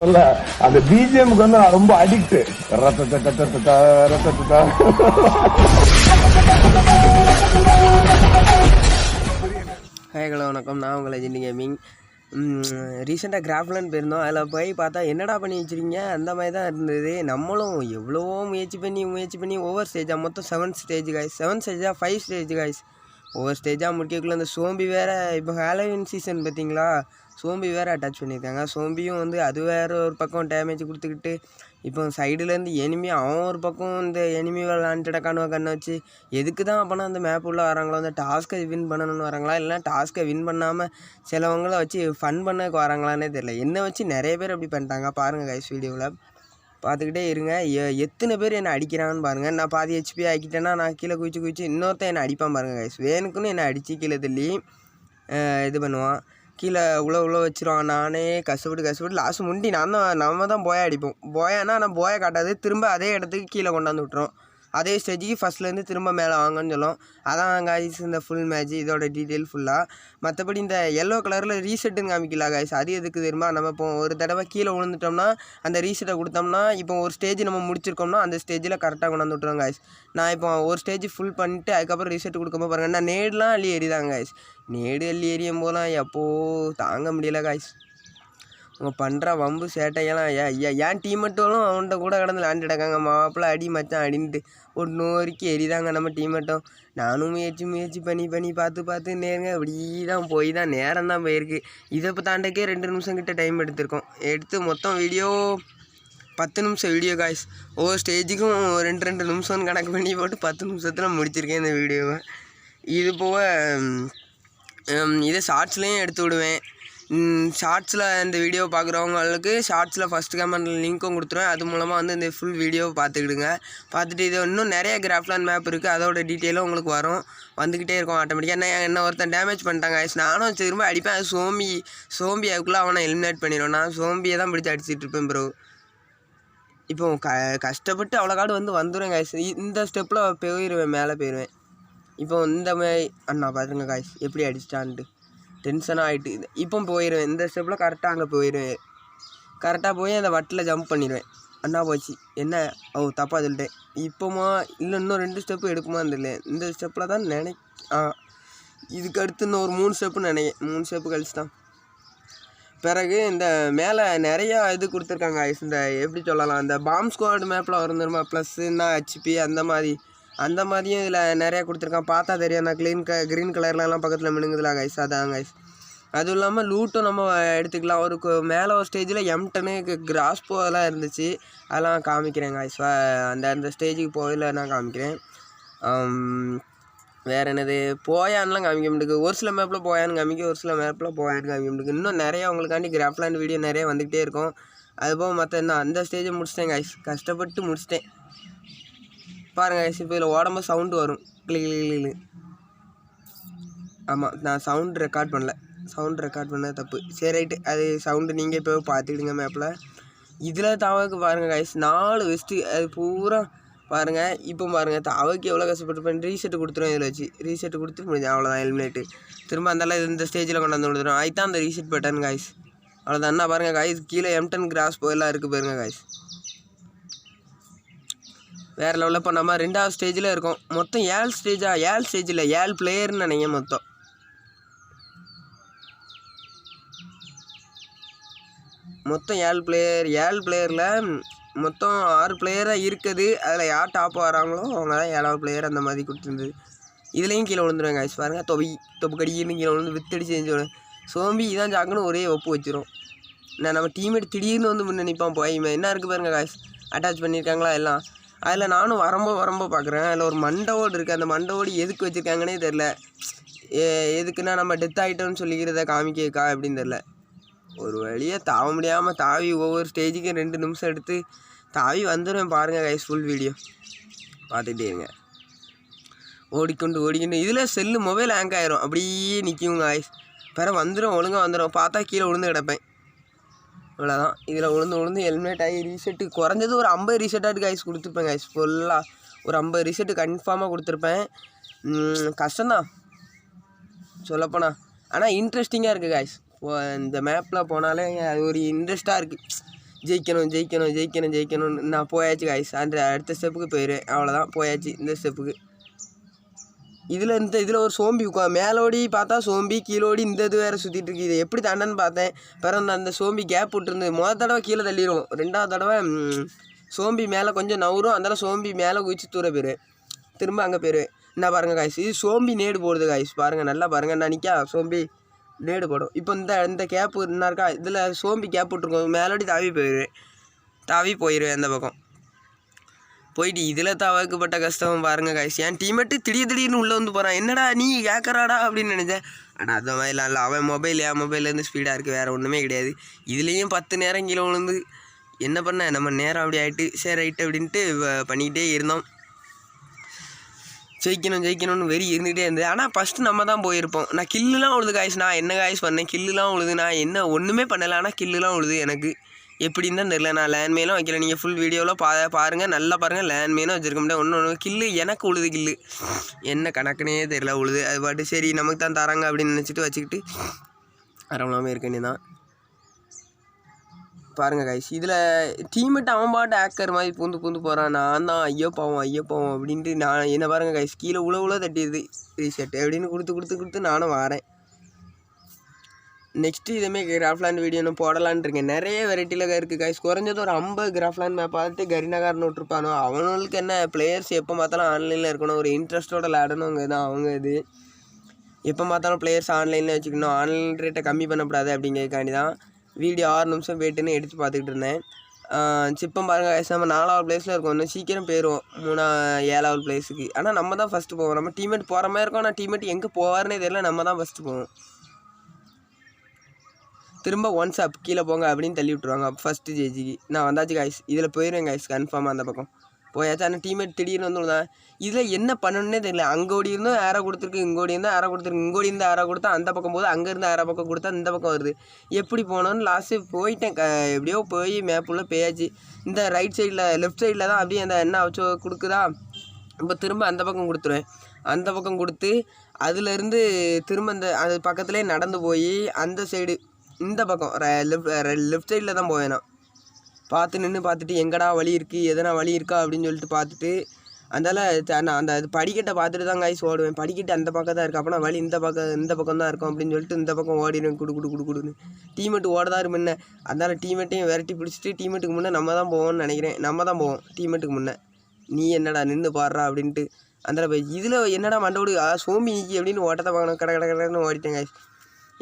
அந்த பிஜிஎம்க்கு வந்து நான் ரொம்ப அடிக்ட். ஹாய் ஹலோ வணக்கம், நான் உங்கள் லெஜெண்ட் கேமிங். ரீசெண்டாக கிராஃப்லேண்ட் போயிருந்தோம். அதில் போய் பார்த்தா என்னடா பண்ணி வச்சுருக்கீங்க அந்த மாதிரி தான் இருந்தது. நம்மளும் எவ்வளவோ முயற்சி பண்ணி ஒவ்வொரு ஸ்டேஜாக மொத்தம் 7 ஸ்டேஜ் காய்ஸ், 7 ஸ்டேஜாக 5 ஸ்டேஜ் காய்ஸ். ஒவ்வொரு ஸ்டேஜாக முடிக்கக்குள்ளே அந்த சோம்பி வேறு, இப்போ ஹாலோவின் சீசன் பார்த்தீங்களா, சோம்பி வேறு அட்டாச் பண்ணியிருக்காங்க. சோம்பியும் வந்து அது வேறு ஒரு பக்கம் டேமேஜ் கொடுத்துக்கிட்டு, இப்போ சைடுலேருந்து எனிமி அவன் ஒரு பக்கம் இந்த எனிமி விளாண்டுடக்கானுவ கண்ணை வச்சு. எதுக்கு தான் அப்போனா அந்த மேப் உள்ள வராங்களோ, அந்த டாஸ்க்கை வின் பண்ணணும்னு வராங்களா, இல்லைனா டாஸ்க்கை வின் பண்ணாமல் சிலவங்கள வச்சு ஃபன் பண்ணக்கு வராங்களான்னே தெரியல. என்னை வச்சு நிறைய பேர் அப்படி பண்ணிட்டாங்க. பாருங்கள் கைஸ், வீடியோவில் பார்த்துக்கிட்டே இருங்க. எத்தனை பேர் என்னை அடிக்கிறான்னு பாருங்கள். நான் பாதி ஹெச்பி ஆக்கிட்டேன்னா நான் கீழே குதிச்சு இன்னொருத்தன் என்னை அடிப்பான் பாருங்கள் கைஸ். வேணுக்குன்னு என்னை அடித்து கீழே தள்ளி இது பண்ணுவான், கீழே உள்ள வச்சிருவான். நானே கஷ்டப்பட்டு லாஸ்ட் முண்டி நம்ம தான் போயா அடிப்போம். போயானா ஆனால் போயா காட்டாது, திரும்ப அதே இடத்துக்கு கீழே கொண்டாந்து விட்டுரும். அதே ஸ்டேஜுக்கு ஃபஸ்ட்லேருந்து திரும்ப மேலே வாங்கன்னு சொல்லும். அதான் காய்ஸ் இந்த ஃபுல் மேட்ச், இதோட டீட்டெயில் ஃபுல்லாக. மற்றபடி இந்த எல்லோ கலரில் ரீசெட்டுன்னு காமிக்கல காய்ஸ், அது எதுக்கு தெரியுமா, நம்ம இப்போ ஒரு தடவை கீழே விழுந்துட்டோம்னா அந்த ரீசெட்டை கொடுத்தோம்னா, இப்போ ஒரு ஸ்டேஜ் நம்ம முடிச்சிருக்கோம்னா அந்த ஸ்டேஜில் கரெக்டாக கொண்டாந்து விட்டுருவோம் காய்ஸ். நான் இப்போ ஒரு ஸ்டேஜ் ஃபுல் பண்ணிட்டு அதுக்கப்புறம் ரீசெட் கொடுக்கும்போது பாருங்கள், நான் நேடுலாம் அள்ளி எறிதாங்க காய்ஸ். நேடு அள்ளி எறியும் போதெல்லாம் எப்போ தாங்க முடியல காய்ஸ். அவங்க பண்ணுற வம்பு சேட்டையெல்லாம் ஏன் டீமெட்டும் அவன்கிட்ட கூட கடந்து விளாண்டுடாங்க. மாப்பிள்ள அடி மச்சான் அடின்ட்டு ஒரு நோரிக்கு எரிதாங்க நம்ம டீமெட்டும். நானும் முயற்சி பண்ணி பார்த்து நேருங்க இப்படி தான் போய் தான் நேரம் தான் போயிருக்கு. இதை இப்போ தாண்டக்கே 2 நிமிஷம் கிட்ட டைம் எடுத்திருக்கோம். எடுத்து மொத்தம் வீடியோ 10 நிமிஷம் வீடியோ காய்ஸ். ஒவ்வொரு ஸ்டேஜுக்கும் 2 நிமிஷம்னு கணக்கு பண்ணி போட்டு 10 நிமிஷத்தில் முடிச்சிருக்கேன் இந்த வீடியோவை. இது போக இதை ஷார்ட்ஸ்லேயும் எடுத்து விடுவேன். ஷார்ட்ஸில் இந்த வீடியோ பார்க்குறவங்களுக்கு ஷார்ட்ஸில் ஃபஸ்ட்டு கமெண்டில் லிங்க்கும் கொடுத்துருவேன். அது மூலமாக வந்து இந்த ஃபுல் வீடியோவை பார்த்துக்கிடுங்க. பார்த்துட்டு இது இன்னும் நிறைய கிராஃப்லேண்ட் மேப் இருக்குது, அதோட டீட்டெயிலும் உங்களுக்கு வந்துக்கிட்டே இருக்கும் ஆட்டோமேட்டிக்காக. என்ன ஒருத்தன் டேமேஜ் பண்ணிட்டாங்க guys. நானும் திரும்ப அடிப்பேன். அது சோம்பி அதுக்குள்ளே அவனை எலிமினேட் பண்ணிடுவேன். நான் சோம்பியை தான் பிடிச்சி அடிச்சிட்டு இருப்பேன் ப்ரோ. இப்போ கஷ்டப்பட்டு அவ்வளோ காடு வந்துடுவேன் காய்ஸ். இந்த ஸ்டெப்பில் மேலே போயிடுவேன். இப்போ இந்த மாதிரி அண்ணா பார்த்துருங்க காய்ஸ் எப்படி அடிச்சிட்டான்ட்டு டென்ஷனாக ஆகிட்டு. இப்போ போயிடுவேன் இந்த ஸ்டெப்பில் கரெக்டாக அங்கே போயிடுவேன். கரெக்டாக போய் அந்த வட்டில் ஜம்ப் பண்ணிடுவேன். அண்ணா போச்சு என்ன தப்பாக சொல்லிட்டேன். இப்போமா இல்லை இன்னும் 2 ஸ்டெப்பு எடுக்குமான்னு தெரியல. இந்த ஸ்டெப்பில் தான் இதுக்கு அடுத்து இன்னும் ஒரு 3 ஸ்டெப்பு 3 ஸ்டெப்பு கழிச்சு தான். பிறகு இந்த மேலே நிறையா இது கொடுத்துருக்காங்க ஐஸ். இந்த எப்படி சொல்லலாம், இந்த பாம் ஸ்குவாட் மேப்பில் வந்துருமா ப்ளஸ்ஸுன்னா ஹெச்பி அந்த மாதிரியும் இதில் நிறையா கொடுத்துருக்கான். பார்த்தா தெரியும் அந்த க்ரீன் கலர்லாம் பக்கத்தில் மினுங்குதுல கைஸ், அதான் கைஸ். அதுவும் இல்லாமல் லூட்டும் நம்ம எடுத்துக்கலாம். ஒரு மேலே ஒரு ஸ்டேஜில் M10 கிராஸ்போ அதெல்லாம் இருந்துச்சு, அதெல்லாம் காமிக்கிறேன் கைஸ். அந்த ஸ்டேஜுக்கு போகல நான் காமிக்கிறேன். வேறு என்னது போயான்லாம் காமிக்க முடியுது. ஒரு சில மேப்பில் போயான்னு காமிக்க, ஒரு சில மேப்பில் போயான்னு காமிக்க முடியுது. இன்னும் நிறையா உங்களுக்காண்டி கிராஃப்லேண்ட் வீடியோ நிறைய வந்துக்கிட்டே இருக்கும். அதுபோக மற்ற நான் அந்த ஸ்டேஜை முடிச்சிட்டேன் கைஸ், கஷ்டப்பட்டு முடிச்சிட்டேன். பாருங்கள் கைஸ், இப்போ இதில் உடம்பு சவுண்டு வரும் கிளி. ஆமாம், நான் சவுண்டு ரெக்கார்ட் பண்ண தப்பு. சரி ரைட்டு, அது சவுண்டு நீங்கள் இப்போ பார்த்துக்கிடுங்க மேப்பில். இதில் தாவாக்கு பாருங்கள் கைஸ் 4 வெஸ்ட்டு, அது பூரா பாருங்கள். இப்போ பாருங்கள் தாவாக்கு எவ்வளோ கஷ்டப்பட்டு ரீசெட்டு கொடுத்துருவோம். இதில் வச்சு ரீசெட்டு கொடுத்து முடிஞ்சு அவ்வளோதான் எலிமினேட்டு. திரும்ப அந்தளவு இந்த ஸ்டேஜில் கொண்டாந்து கொடுத்துரும். அதுதான் அந்த ரீசெட் பட்டன் கைஸ். அவ்வளோதான். என்ன பாருங்கள் கைஸ், கீழே M10 கிராஸ் போயெல்லாம் இருக்குது பாருங்கள் கைஸ். வேறு லெவலில் இப்போ நம்ம 2வது ஸ்டேஜில் இருக்கோம். மொத்தம் 7 ஸ்டேஜில் 7 பிளேயர்னு நினைக்கிறேன். மொத்தம் 7 பிளேயரில் மொத்தம் 6 பிளேயராக இருக்குது. அதில் யார் டாப் வராங்களோ அவங்க தான் 7வது பிளேயர் அந்த மாதிரி கொடுத்துருந்தது. இதுலேயும் கீழே விழுந்துருவேன் கைஸ். பாருங்கள் தொப்பு கடின்னு கீழே விழுந்து வித்தடிச்சு செஞ்சோம். சோம்பி இதான் ஜாக்குன்னு ஒரே ஒப்பு வச்சிரும். நம்ம டீமேட் திடீர்னு வந்து முன்னே நிற்பான். போய் என்ன இருக்குது பாருங்கள் கைஸ், அட்டாச் பண்ணியிருக்காங்களா எல்லாம். அதில் நானும் வரம்போ பார்க்குறேன். அதில் ஒரு மண்டவோடு இருக்குது. அந்த மண்டவோடு எதுக்கு வச்சுருக்காங்கன்னே தெரில. எதுக்குன்னா நம்ம டெத் ஆகிட்டோன்னு சொல்லிக்கிறத காமிக்கா அப்படின்னு தெரில. ஒரு வழியாக தாவ முடியாமல் தாவி ஒவ்வொரு ஸ்டேஜுக்கும் 2 நிமிஷம் எடுத்து தாவி வந்துடுவேன். பாருங்கள் கைஸ், ஃபுல் வீடியோ பார்த்துட்டே இருங்க. ஓடிக்கொண்டு இதில் மொபைல் ஹேங்க் ஆயிரும், அப்படியே நிற்குங்க கைஸ். ஒழுங்காக வந்துடும். பார்த்தா கீழே விழுந்து கிடப்பேன். இவ்வளோதான். இதில் உளுந்து எலிமினேட் ஆகி ரீசெட்டு குறைஞ்சது ஒரு 50 ரீசெட்டாக கைஸ் கொடுத்துருப்பேன் கைஸ். ஃபுல்லாக ஒரு 50 ரீசெட்டு கன்ஃபார்மாக கொடுத்துருப்பேன். கஷ்டம்தான் சொல்லப்போனால், ஆனால் இன்ட்ரெஸ்டிங்காக இருக்குது கைஸ். இந்த மேப்பில் போனாலே அது ஒரு இன்ட்ரெஸ்ட்டாக இருக்குது. ஜெயிக்கணும் ஜெயிக்கணும் ஜெயிக்கணும் ஜெயிக்கணும்னு நான் போயாச்சு காய்ஸ். அடுத்த ஸ்டெப்புக்கு போயிடுவேன். அவ்வளோதான், போயாச்சு இந்த ஸ்டெப்புக்கு. இதில் ஒரு சோம்பி மேலோடி பார்த்தா சோம்பி, கீழோடி இந்த இது வேறு சுற்றிட்டு இருக்கு. இது எப்படி தாண்டன்னு பார்த்தேன். பிறகு அந்த சோம்பி கேப் விட்டுருந்து தடவை கீழே தள்ளிடும், 2வது தடவை சோம்பி மேலே கொஞ்சம் நவரும். அதனால சோம்பி மேலே குதிச்சு தூர போயிடுவேன், திரும்ப அங்கே போயிடுவேன். என்ன பாருங்கள் காய்ஸ், இது சோம்பி நேடு போடுது காய்ஸ். பாருங்கள், நல்லா பாருங்கள். நான் நிற்கா சோம்பி நேடு போடும். இப்போ இந்த கேப்பு என்ன இருக்கா, இதில் சோம்பி கேப் விட்டுருக்கோம். மேலோடி தாவி போயிடுவேன் அந்த பக்கம் போயிட்டு. இதில் தவக்கப்பட்ட கஷ்டம் பாருங்கள் காய்ஸ். என் டீமேட்டு திடீர்னு உள்ளே வந்து போகிறான். என்னடா நீ கேட்குறாடா அப்படின்னு நினச்சேன். ஆனால் அந்த மாதிரிலாம் இல்லை. அவன் என் மொபைல்லேருந்து ஸ்பீடாக இருக்குது, வேறு ஒன்றுமே கிடையாது. இதுலேயும் 10 நேரம் கீழே விழுந்து என்ன பண்ண, நம்ம நேரம் அப்படி ஆகிட்டு சரி ரைட்டு அப்படின்ட்டு பண்ணிக்கிட்டே இருந்தோம். ஜெயிக்கணும்னு வெறி இருந்துகிட்டே இருந்தது. ஆனால் ஃபஸ்ட்டு நம்ம தான் போயிருப்போம். நான் கில்லுலாம் உழுது காய்ஸ். நான் என்ன காய்ஸ் பண்ணேன், கில்லுலாம் உழுது. நான் என்ன ஒன்றுமே பண்ணலை, ஆனால் கில்லுலாம் உழுது. எனக்கு எப்படின்னு தான் தெரியல. நான் லேண்ட்மெயிலும் வைக்கல. நீங்கள் ஃபுல் வீடியோவில் பாருங்கள், நல்லா பாருங்கள். லேண்ட்மெயிலும் வச்சுருக்க முடியாது. ஒன்று கில்லு எனக்கு உழுது. கில்லு என்ன கணக்குனே தெரியல, உழுது. அது பாட்டு சரி நமக்கு தான் தராங்க அப்படின்னு நினச்சிட்டு வச்சுக்கிட்டு அரவணாமல் இருக்கேன்னு தான். பாருங்கள் காய்ஸ், இதில் டீமேட்டு அவன் பாட்டு ஆக்கர் மாதிரி பூந்து போகிறான். நான் தான் ஐயோ பாவம் அப்படின்ட்டு நான் என்ன பாருங்கள் காய்ஸ், கீழே உழவுல தட்டிடுது ரீசெட் அப்படின்னு கொடுத்து நானும் வரேன். நெக்ஸ்ட்டு இதேமாரி கிராஃப்லாண்ட் வீடியோ நான் போடலான்னு இருக்கேன். நிறைய வெரைட்டியில் இருக்குது காய்ஸ். குறைஞ்சது ஒரு 50 கிராஃப்லாண்ட் மேப் பார்த்துட்டு கரினகாரன் விட்டுருப்பானோ. அவனுக்கு என்ன பிளேயர்ஸ் எப்போ பார்த்தாலும் ஆன்லைனில் இருக்கணும், ஒரு இன்ட்ரெஸ்ட்டோட விளையாடணுங்க தான் அவங்க. இது எப்போ பார்த்தாலும் பிளேயர்ஸ் ஆன்லைனில் வச்சுக்கணும், ஆன்லைன் ரேட்டை கம்மி பண்ணக்கூடாது அப்படிங்கிறதுக்காண்டி தான் வீடியோ 6 நிமிஷம் வெயிட்டுன்னு எடுத்து பார்த்துக்கிட்டு இருந்தேன். இப்போ பாருங்கள் காய்ஸ், நம்ம 4வது பிளேஸில் இருக்கோம். இன்னும் சீக்கிரம் போயிடுவோம் 7வது பிளேஸுக்கு. ஆனால் நம்ம தான் ஃபஸ்ட்டு போவோம். நம்ம டீமேட் போகிற மாதிரி இருக்கும், ஆனால் டீமேட் எங்கே போவார்னே தெரியல. நம்ம தான் ஃபஸ்ட்டு போவோம். திரும்ப ஒன்ஸ் அப் கீழே போங்க அப்படின்னு தள்ளி விட்ருவாங்க. ஃபஸ்ட்டு ஜேஜிக்கு நான் வந்தாச்சு காய்ஸ். இதில் போயிடுவேன் காய்ஸ் கன்ஃபார்மாக. அந்த பக்கம் போயாச்சு. ஆனால் டீமேட் திடீர்னு வந்துவிடுதான். இதில் என்ன பண்ணணுன்னே தெரியல. அங்கே ஓடி இருந்தும் ஏரோ கொடுத்துருக்கு, இங்கே ஓடி இருந்தால் ஏரோ கொடுத்துருக்கு, இங்கே ஓடி இருந்தால் ஏரோ கொடுத்தா அந்த பக்கம் போது, அங்கேருந்து ஏரோ பக்கம் கொடுத்தா இந்த பக்கம் வருது. எப்படி போனோன்னு லாஸ்ட்டு போயிட்டேன். எப்படியோ போய் மேப்புள்ளே போயாச்சு. இந்த ரைட் சைடில் லெஃப்ட் சைடில் தான் அப்படியே அந்த எண்ணெய் வச்சு கொடுக்குதா. இப்போ திரும்ப அந்த பக்கம் கொடுத்துருவேன். அந்த பக்கம் கொடுத்து அதுலேருந்து திரும்ப அது பக்கத்துலேயே நடந்து போய் அந்த சைடு இந்த பக்கம் லெஃப்ட் சைடில் தான் போவேன். நான் பார்த்துட்டு எங்கடா வழி இருக்குது, எதனா வழி இருக்கா அப்படின்னு சொல்லிட்டு பார்த்துட்டு அந்த படிக்கட்டை பார்த்துட்டு தான் காய்ஸ் ஓடுவேன். படிக்கட்டு அந்த பக்கம் தான் இருக்குது. அப்போனா வழி இந்த பக்கம் தான் இருக்கும் அப்படின்னு சொல்லிட்டு இந்த பக்கம் ஓடிடுவேன். கொடுன்னு டீமேட்டு ஓடதான் முன்னே. அதனால் டீமேட்டையும் விரட்டி பிடிச்சிட்டு டீமேட்டுக்கு முன்னே நம்ம தான் போவோம்னு நினைக்கிறேன். நம்ம தான் போவோம் டீமேட்டுக்கு முன்னே. நீ என்னடா நின்று பாடுறா அப்படின்ட்டு அந்த போய் இதில் என்னடா மண்டோடு சோம்பி நீக்கி அப்படின்னு ஓட்டத்தை பார்க்கணும். கடன்னு ஓடிட்டேன் காய்ஸ்.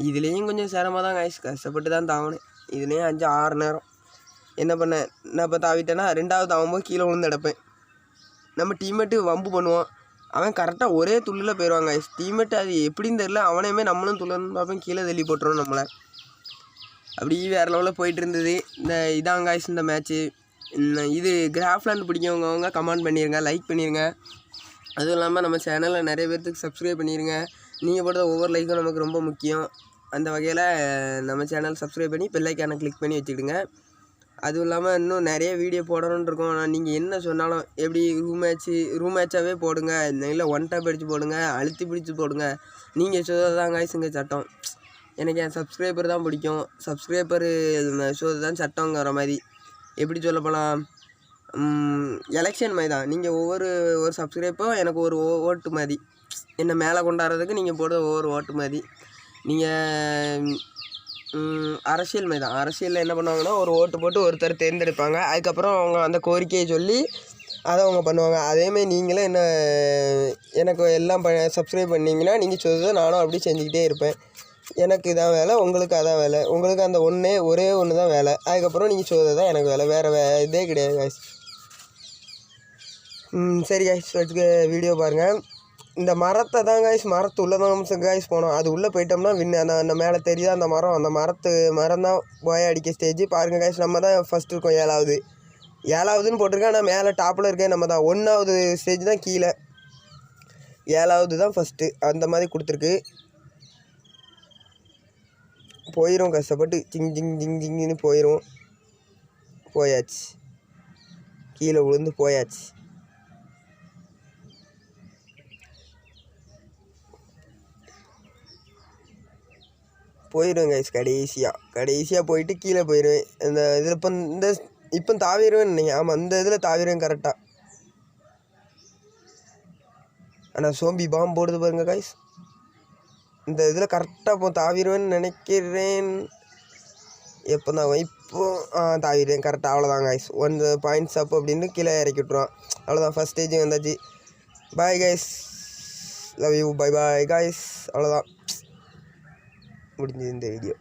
இதுலேயும் கொஞ்சம் சிரமம் தான் காய்ஸ், கஷ்டப்பட்டு தான் தாவணும். இதுலேயும் 5-6 நேரம் என்ன பண்ணேன். நான் இப்போ தாவிட்டேன்னா 2வது தாவும்போது கீழே விழுந்து கிடப்பேன். நம்ம டீமேட்டு வம்பு பண்ணுவோம். அவன் கரெக்டாக ஒரே துள்ளில் போயிடுவாங்க காய்ஸ். டீமேட்டு அது எப்படின்னு தெரியல, அவனையுமே நம்மளும் துள்ளன்னு பார்ப்பேன், கீழே தள்ளி போட்டுருவோம் நம்மளை. அப்படி வேறு லெவலில் போயிட்டு இருந்தது. இதான் காய்ஸ் இந்த மேட்ச்சு. இது கிராஃப்லாண்ட் பிடிக்கவங்க கமெண்ட் பண்ணிடுங்க, லைக் பண்ணிடுங்க. அதுவும் இல்லாமல் நம்ம சேனலில் நிறைய பேர்த்துக்கு சப்ஸ்கிரைப் பண்ணிடுங்க. நீங்கள் போடுற ஒவ்வொரு லைக்கும் நமக்கு ரொம்ப முக்கியம். அந்த வகையில் நம்ம சேனல் சப்ஸ்கிரைப் பண்ணி பெல் ஐக்கானை கிளிக் பண்ணி வச்சுக்கிடுங்க. அதுவும் இல்லாமல் இன்னும் நிறைய வீடியோ போடணுன்னு இருக்கோம். நீங்கள் என்ன சொன்னாலும் எப்படி ரூம் மேட்சாகவே போடுங்க, இல்லை ஒன் டாப் அடித்து போடுங்க, அழுத்தி பிடிச்சி போடுங்க. நீங்கள் சொல்கிறதான் காய்ஸ் இங்கே சட்டம். எனக்கு என் சப்ஸ்கிரைபர் தான் பிடிக்கும். சப்ஸ்கிரைபரு சொல்கிறது தான் சட்டங்கிற மாதிரி. எப்படி சொல்ல போகலாம், எலெக்ஷன் மாதிரி தான். நீங்கள் ஒவ்வொரு சப்ஸ்கிரைபரும் எனக்கு ஒரு ஓட்டு மாதிரி. என்னை மேலே கொண்டாடுறதுக்கு நீங்கள் போடுற ஒவ்வொரு ஓட்டு மாதிரி. நீங்கள் அரசியல் மாதிரி தான். அரசியலில் என்ன பண்ணுவாங்கன்னா ஒரு ஓட்டு போட்டு ஒருத்தர் தேர்ந்தெடுப்பாங்க. அதுக்கப்புறம் அவங்க அந்த கோரிக்கையை சொல்லி அதை அவங்க பண்ணுவாங்க. அதேமாதிரி நீங்களும் எனக்கு எல்லாம் சப்ஸ்கிரைப் பண்ணிங்கன்னா நீங்கள் சொல்கிறத நானும் அப்படி செஞ்சுக்கிட்டே இருப்பேன். எனக்கு இதான் வேலை, உங்களுக்கு அதான் வேலை. உங்களுக்கு அந்த ஒரே ஒன்று தான் வேலை. அதுக்கப்புறம் நீங்கள் சொல்கிறது தான் எனக்கு வேலை, வேறு இதே கிடையாது காய்ஸ். சரி காய்ஸ், வீடியோ பாருங்கள். இந்த மரத்தை தான் காய்ஸ், மரத்து உள்ளே தான் காய்ஸ் போனோம். அது உள்ளே போயிட்டோம்னா அந்த மேலே தெரியுதா அந்த மரம் தான் போய் அடிக்க ஸ்டேஜ். பாருங்கள் காய்ஸ், நம்ம தான் ஃபஸ்ட்டு இருக்கோம். 7வதுன்னு போட்டிருக்கேன். ஆனால் மேலே டாப்பில் இருக்கேன் நம்ம தான். 1வது ஸ்டேஜ் தான் கீழே, 7வது தான் ஃபஸ்ட்டு. அந்த மாதிரி கொடுத்துருக்கு. போயிடும் கஷ்டப்பட்டு ஜிங்னு போயிடும். போயாச்சு, கீழே விழுந்து போயாச்சு. போயிடுவேன் கைஸ். கடைசியாக போயிட்டு கீழே போயிடுவேன். இந்த இதில் இப்போ தாவிடுவேன்னு நினைக்கிறேன். ஆமாம், இந்த இதில் தாவிடுவேன் கரெக்டாக. ஆனால் சோம்பி பாம்பு போடுது பாருங்க கைஸ். இந்த இதில் கரெக்டாக இப்போ தாவிடுவேன்னு நினைக்கிறேன். எப்போ தான் தாவிடுவேன் கரெக்டாக. அவ்வளோதான் கைஸ். 1 பாயிண்ட்ஸ் அப் அப்படின்னு கீழே இறக்கி விட்ருவான். அவ்வளோதான், ஃபஸ்ட் ஸ்டேஜ் வந்தாச்சு. Bye guys, love you, bye bye guys. அவ்வளோதான், முடிஞ்சது இந்த வீடியோ.